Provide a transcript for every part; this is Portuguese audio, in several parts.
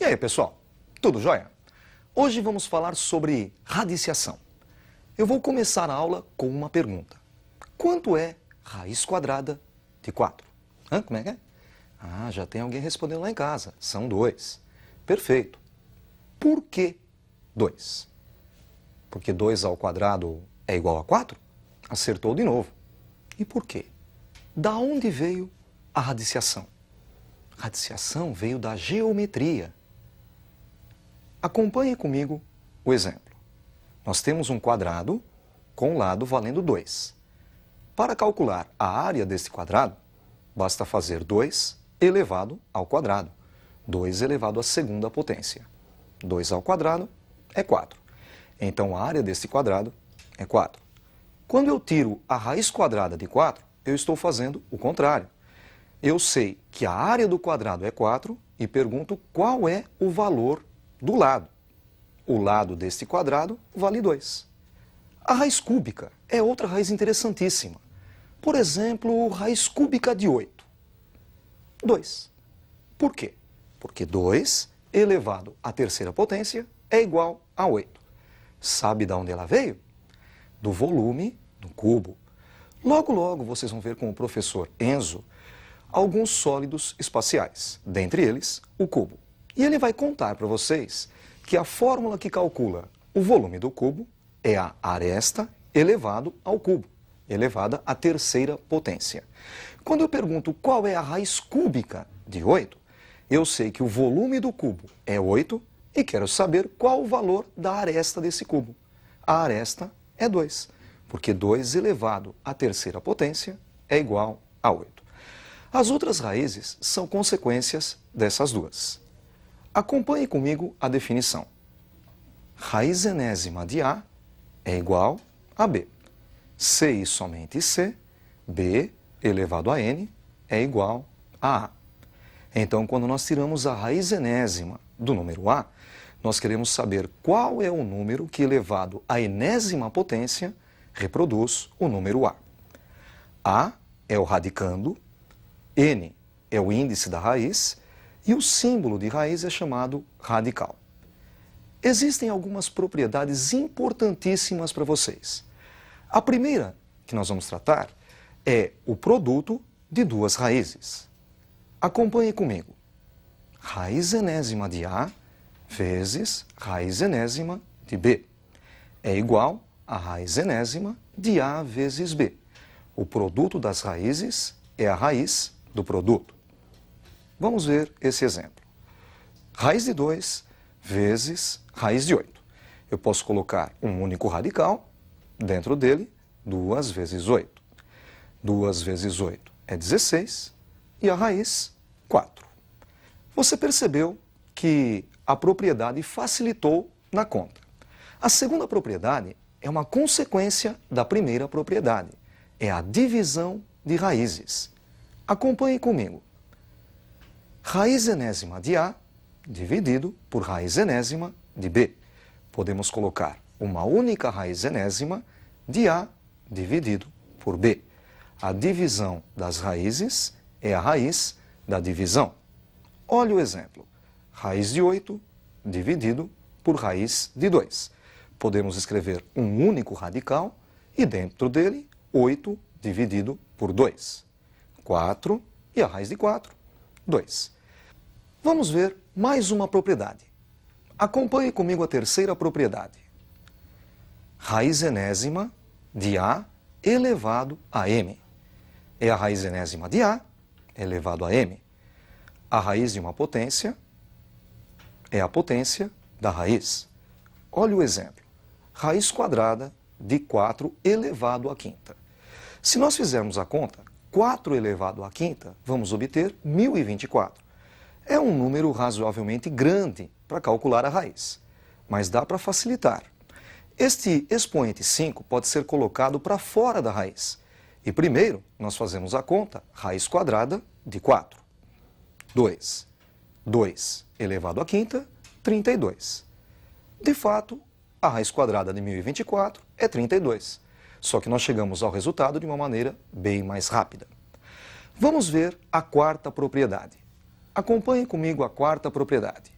aí, pessoal? Tudo jóia? Hoje vamos falar sobre radiciação. Eu vou começar a aula com uma pergunta. Quanto é raiz quadrada de 4? Como é que é? Ah, já tem alguém respondendo lá em casa. São 2. Perfeito. Por que 2? Porque 2 ao quadrado é igual a 4? Acertou de novo. E por quê? Da onde veio a radiciação? A radiciação veio da geometria. Acompanhe comigo o exemplo. Nós temos um quadrado com lado valendo 2. Para calcular a área desse quadrado, basta fazer 2 elevado ao quadrado. 2 elevado à segunda potência. 2 ao quadrado é 4. Então a área desse quadrado é 4. Quando eu tiro a raiz quadrada de 4, eu estou fazendo o contrário. Eu sei que a área do quadrado é 4 e pergunto qual é o valor do lado. O lado deste quadrado vale 2. A raiz cúbica é outra raiz interessantíssima. Por exemplo, raiz cúbica de 8. 2. Por quê? Porque 2 elevado à terceira potência é igual a 8. Sabe de onde ela veio? Do volume do cubo. Logo, logo vocês vão ver com o professor Enzo alguns sólidos espaciais, dentre eles o cubo. E ele vai contar para vocês que a fórmula que calcula o volume do cubo é a aresta elevado ao cubo, elevada à terceira potência. Quando eu pergunto qual é a raiz cúbica de 8, eu sei que o volume do cubo é 8 e quero saber qual o valor da aresta desse cubo. A aresta é 2, porque 2 elevado à terceira potência é igual a 8. As outras raízes são consequências dessas duas. Acompanhe comigo a definição. Raiz enésima de A é igual a B. C e somente C, B elevado a N é igual a A. Então, quando nós tiramos a raiz enésima do número A, nós queremos saber qual é o número que, elevado à enésima potência, reproduz o número A. A é o radicando, N é o índice da raiz e o símbolo de raiz é chamado radical. Existem algumas propriedades importantíssimas para vocês. A primeira que nós vamos tratar é o produto de duas raízes. Acompanhe comigo. Raiz enésima de A vezes raiz enésima de B é igual a raiz enésima de A vezes B. O produto das raízes é a raiz do produto. Vamos ver esse exemplo. Raiz de 2 vezes raiz de 8. Eu posso colocar um único radical, dentro dele 2 vezes 8. 2 vezes 8 é 16 e a raiz 4. Você percebeu que a propriedade facilitou na conta. A segunda propriedade é uma consequência da primeira propriedade. É a divisão de raízes. Acompanhe comigo. Raiz enésima de A dividido por raiz enésima de B. Podemos colocar uma única raiz enésima de A dividido por B. A divisão das raízes é a raiz da divisão. Olha o exemplo. Raiz de 8 dividido por raiz de 2. Podemos escrever um único radical e dentro dele 8 dividido por 2. 4 e a raiz de 4, 2. Vamos ver mais uma propriedade. Acompanhe comigo a terceira propriedade. Raiz enésima de A elevado a M. É a raiz enésima de A elevado a M. A raiz de uma potência é a potência da raiz. Olha o exemplo. Raiz quadrada de 4 elevado à quinta. Se nós fizermos a conta, 4 elevado à quinta, vamos obter 1024. É um número razoavelmente grande para calcular a raiz, mas dá para facilitar. Este expoente 5 pode ser colocado para fora da raiz. E primeiro, nós fazemos a conta, raiz quadrada de 4. 2. 2 elevado à quinta, 32. De fato, a raiz quadrada de 1024 é 32. Só que nós chegamos ao resultado de uma maneira bem mais rápida. Vamos ver a quarta propriedade. Acompanhe comigo a quarta propriedade.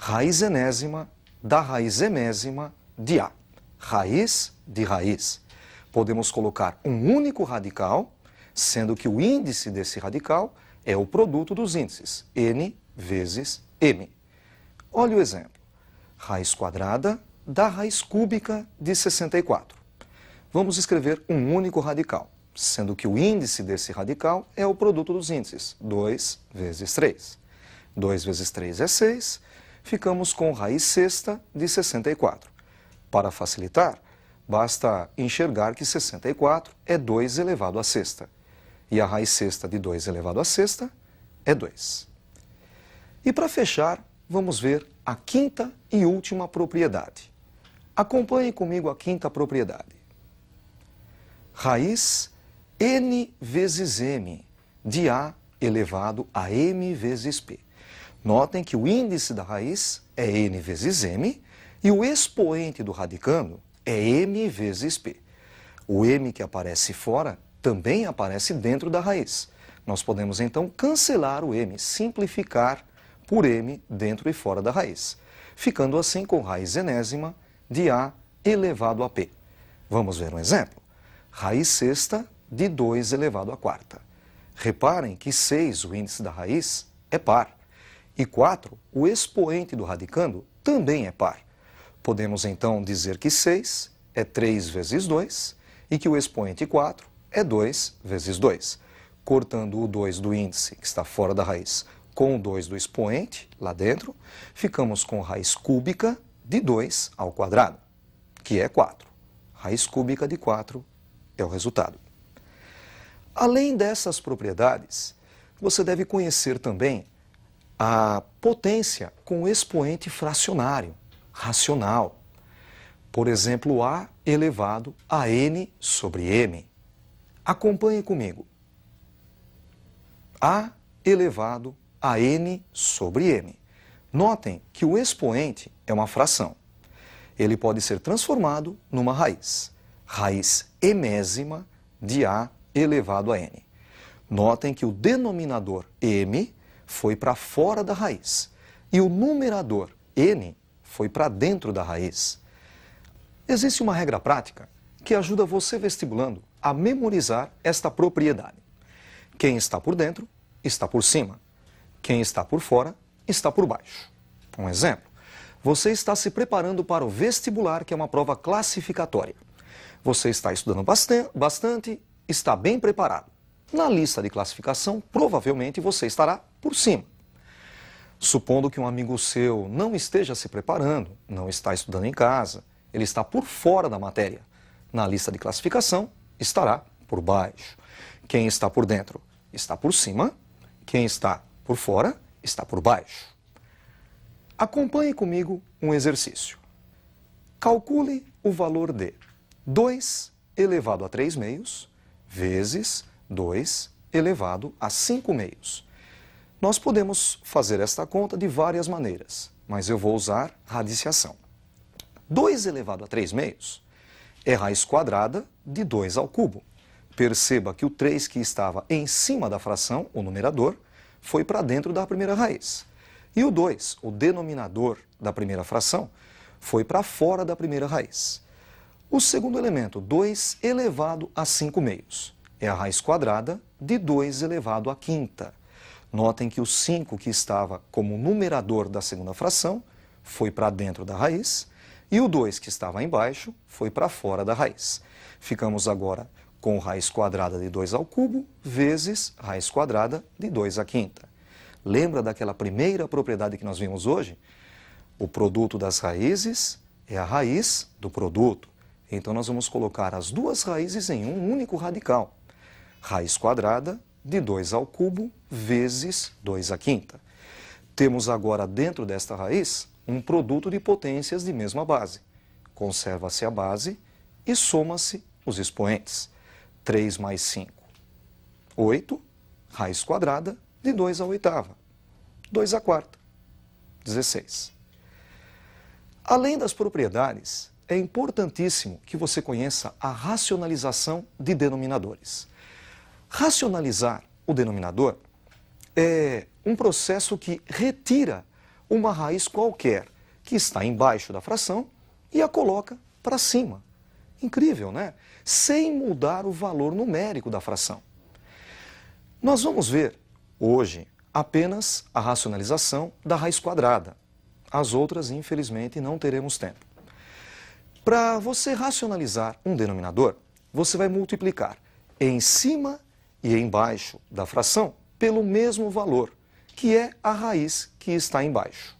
raiz enésima da raiz enésima de A. Raiz de raiz. Podemos colocar um único radical, sendo que o índice desse radical é o produto dos índices, n vezes m. Olha o exemplo. Raiz quadrada da raiz cúbica de 64. Vamos escrever um único radical, sendo que o índice desse radical é o produto dos índices, 2 vezes 3. 2 vezes 3 é 6, ficamos com raiz sexta de 64. Para facilitar, basta enxergar que 64 é 2 elevado à sexta. E a raiz sexta de 2 elevado à sexta é 2. E para fechar, vamos ver a quinta e última propriedade. Acompanhe comigo a quinta propriedade. Raiz n vezes m de A elevado a m vezes p. Notem que o índice da raiz é n vezes m e o expoente do radicando é m vezes p. O m que aparece fora também aparece dentro da raiz. Nós podemos então cancelar o m, simplificar por m dentro e fora da raiz, ficando assim com raiz enésima de A elevado a p. Vamos ver um exemplo. Raiz sexta de 2 elevado à quarta. Reparem que 6, o índice da raiz, é par. E 4, o expoente do radicando, também é par. Podemos então dizer que 6 é 3 vezes 2 e que o expoente 4 é 2 vezes 2. Cortando o 2 do índice, que está fora da raiz, com o 2 do expoente, lá dentro, ficamos com raiz cúbica de 2 ao quadrado, que é 4. Raiz cúbica de 4 é o resultado. Além dessas propriedades, você deve conhecer também a potência com expoente fracionário, racional. Por exemplo, A elevado a n sobre m. Acompanhe comigo. A elevado a n sobre m. Notem que o expoente é uma fração. Ele pode ser transformado numa raiz. Raiz enésima de A elevado a n. Notem que o denominador m foi para fora da raiz e o numerador n foi para dentro da raiz. Existe uma regra prática que ajuda você, vestibulando, a memorizar esta propriedade. Quem está por dentro, está por cima. Quem está por fora, está por baixo. Um exemplo. Você está se preparando para o vestibular, que é uma prova classificatória. Você está estudando bastante, está bem preparado. Na lista de classificação, provavelmente você estará por cima. Supondo que um amigo seu não esteja se preparando, não está estudando em casa, ele está por fora da matéria. Na lista de classificação, estará por baixo. Quem está por dentro está por cima, quem está por fora está por baixo. Acompanhe comigo um exercício. Calcule o valor de 2 elevado a 3 meios vezes 2 elevado a 5 meios. Nós podemos fazer esta conta de várias maneiras, mas eu vou usar radiciação. 2 elevado a 3 meios é raiz quadrada de 2 ao cubo. Perceba que o 3 que estava em cima da fração, o numerador, foi para dentro da primeira raiz. E o 2, o denominador da primeira fração, foi para fora da primeira raiz. O segundo elemento, 2 elevado a 5 meios, é a raiz quadrada de 2 elevado à quinta. Notem que o 5 que estava como numerador da segunda fração foi para dentro da raiz e o 2 que estava embaixo foi para fora da raiz. Ficamos agora com raiz quadrada de 2 ao cubo vezes raiz quadrada de 2 à quinta. Lembra daquela primeira propriedade que nós vimos hoje? O produto das raízes é a raiz do produto. Então nós vamos colocar as duas raízes em um único radical. Raiz quadrada de 2 ao cubo vezes 2 à quinta. Temos agora dentro desta raiz um produto de potências de mesma base. Conserva-se a base e soma-se os expoentes. 3 mais 5, 8, raiz quadrada de 2 à oitava. 2 à quarta, 16. Além das propriedades, é importantíssimo que você conheça a racionalização de denominadores. Racionalizar o denominador é um processo que retira uma raiz qualquer que está embaixo da fração e a coloca para cima. Incrível, né? Sem mudar o valor numérico da fração. Nós vamos ver hoje apenas a racionalização da raiz quadrada. As outras, infelizmente, não teremos tempo. Para você racionalizar um denominador, você vai multiplicar em cima e embaixo da fração pelo mesmo valor, que é a raiz que está embaixo.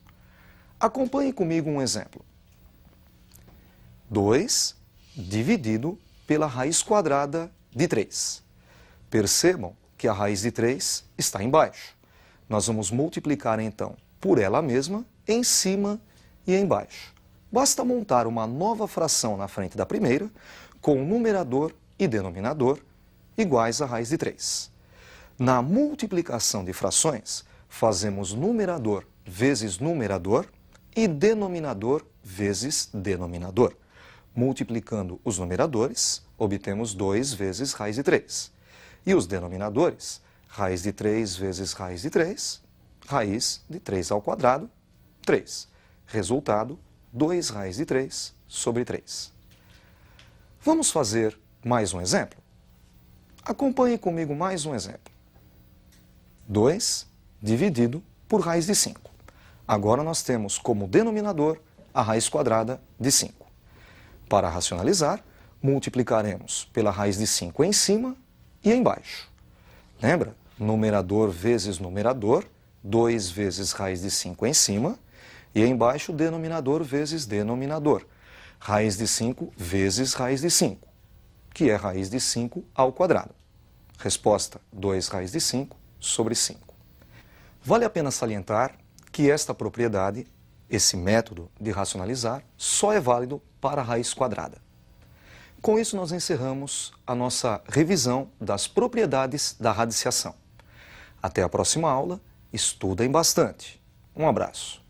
Acompanhe comigo um exemplo. 2 dividido pela raiz quadrada de 3. Percebam que a raiz de 3 está embaixo. Nós vamos multiplicar então por ela mesma em cima e embaixo. Basta montar uma nova fração na frente da primeira, com numerador e denominador iguais à raiz de 3. Na multiplicação de frações, fazemos numerador vezes numerador e denominador vezes denominador. Multiplicando os numeradores, obtemos 2 vezes raiz de 3. E os denominadores, raiz de 3 vezes raiz de 3, raiz de 3 ao quadrado, 3. Resultado, 2 raiz de 3 sobre 3. Vamos fazer mais um exemplo? Acompanhe comigo mais um exemplo. 2 dividido por raiz de 5. Agora nós temos como denominador a raiz quadrada de 5. Para racionalizar, multiplicaremos pela raiz de 5 em cima e embaixo. Lembra? Numerador vezes numerador, 2 vezes raiz de 5 em cima, e embaixo denominador vezes denominador, raiz de 5 vezes raiz de 5, que é raiz de 5 ao quadrado. Resposta, 2 raiz de 5 sobre 5. Vale a pena salientar que esta propriedade, esse método de racionalizar, só é válido para a raiz quadrada. Com isso, nós encerramos a nossa revisão das propriedades da radiciação. Até a próxima aula, estudem bastante. Um abraço.